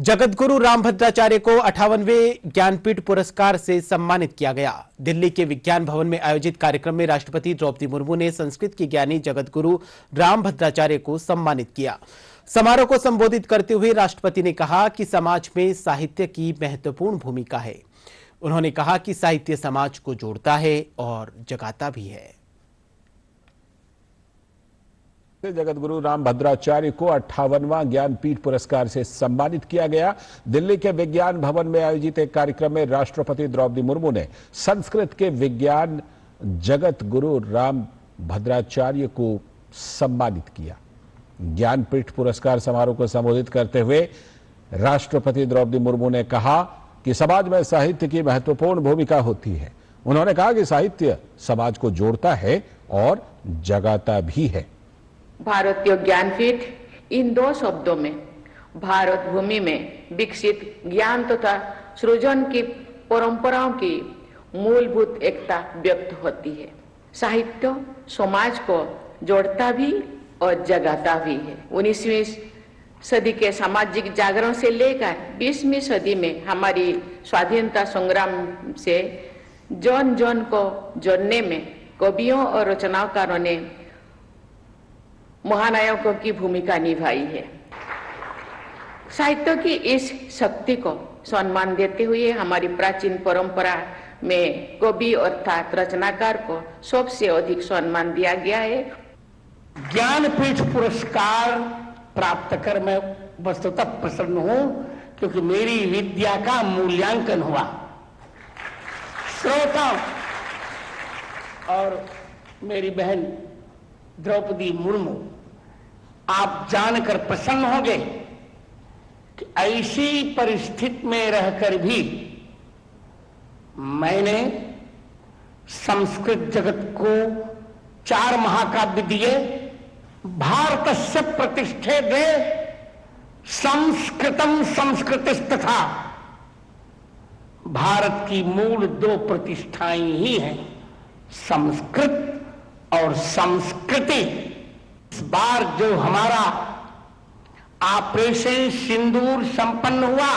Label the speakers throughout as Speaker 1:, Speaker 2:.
Speaker 1: जगतगुरु रामभद्राचार्य को 58वें ज्ञानपीठ पुरस्कार से सम्मानित किया गया। दिल्ली के विज्ञान भवन में आयोजित कार्यक्रम में राष्ट्रपति द्रौपदी मुर्मू ने संस्कृत के ज्ञानी जगतगुरु रामभद्राचार्य को सम्मानित किया। समारोह को संबोधित करते हुए राष्ट्रपति ने कहा कि समाज में साहित्य की महत्वपूर्ण भूमिका है। उन्होंने कहा कि साहित्य समाज को जोड़ता है और जगाता भी है।
Speaker 2: जगतगुरु रामभद्राचार्य को 58वां ज्ञानपीठ पुरस्कार से सम्मानित किया गया। दिल्ली के विज्ञान भवन में आयोजित एक कार्यक्रम में राष्ट्रपति द्रौपदी मुर्मू ने संस्कृत के विज्ञान जगतगुरु रामभद्राचार्य को सम्मानित किया। ज्ञानपीठ पुरस्कार समारोह को संबोधित करते हुए राष्ट्रपति द्रौपदी मुर्मू ने कहा कि समाज में साहित्य की महत्वपूर्ण भूमिका होती है। उन्होंने कहा कि साहित्य समाज को जोड़ता है और जगाता भी है।
Speaker 3: भारतीय ज्ञानपीठ इन दो शब्दों में भारत भूमि में विकसित ज्ञान तथा सृजन की परंपराओं की मूलभूत एकता व्यक्त होती है। साहित्य समाज को जोड़ता भी और जगाता भी है। 19वीं सदी के सामाजिक जागरण से लेकर 20वीं सदी में हमारी स्वाधीनता संग्राम से जन जन को जोड़ने में कवियों और रचनाकारों ने महानायकों की भूमिका निभाई है। साहित्य की इस शक्ति को सम्मान देते हुए हमारी प्राचीन परंपरा में कवि अर्थात रचनाकार को सबसे अधिक सम्मान दिया गया है।
Speaker 4: ज्ञानपीठ पुरस्कार प्राप्त कर मैं वस्तुतः प्रसन्न हूं, क्योंकि मेरी विद्या का मूल्यांकन हुआ। श्रोताओं और मेरी बहन द्रौपदी मुर्मू, आप जानकर प्रसन्न होंगे कि ऐसी परिस्थिति में रहकर भी मैंने संस्कृत जगत को 4 महाकाव्य दिए। भारतस्य प्रतिष्ठे दे संस्कृतम संस्कृतिस्तथा। भारत की मूल 2 प्रतिष्ठाएं ही हैं, संस्कृत और संस्कृति। इस बार जो हमारा ऑपरेशन सिंदूर संपन्न हुआ,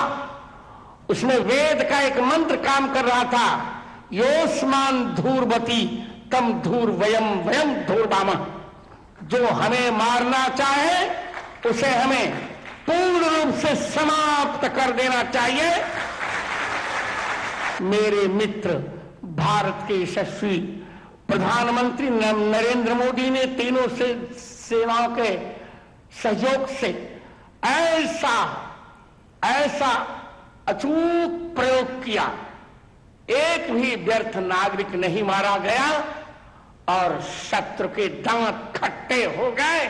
Speaker 4: उसमें वेद का एक मंत्र काम कर रहा था, योस्मान धूर्वती तम धूर वयम वयम धूर्वामः। जो हमें मारना चाहे उसे हमें पूर्ण रूप से समाप्त कर देना चाहिए। मेरे मित्र भारत के यशस्वी प्रधानमंत्री नरेंद्र मोदी ने तीनों से सेनाओं के सहयोग से ऐसा अचूक प्रयोग किया, एक भी व्यर्थ नागरिक नहीं मारा गया और शत्रु के दांत खट्टे हो गए।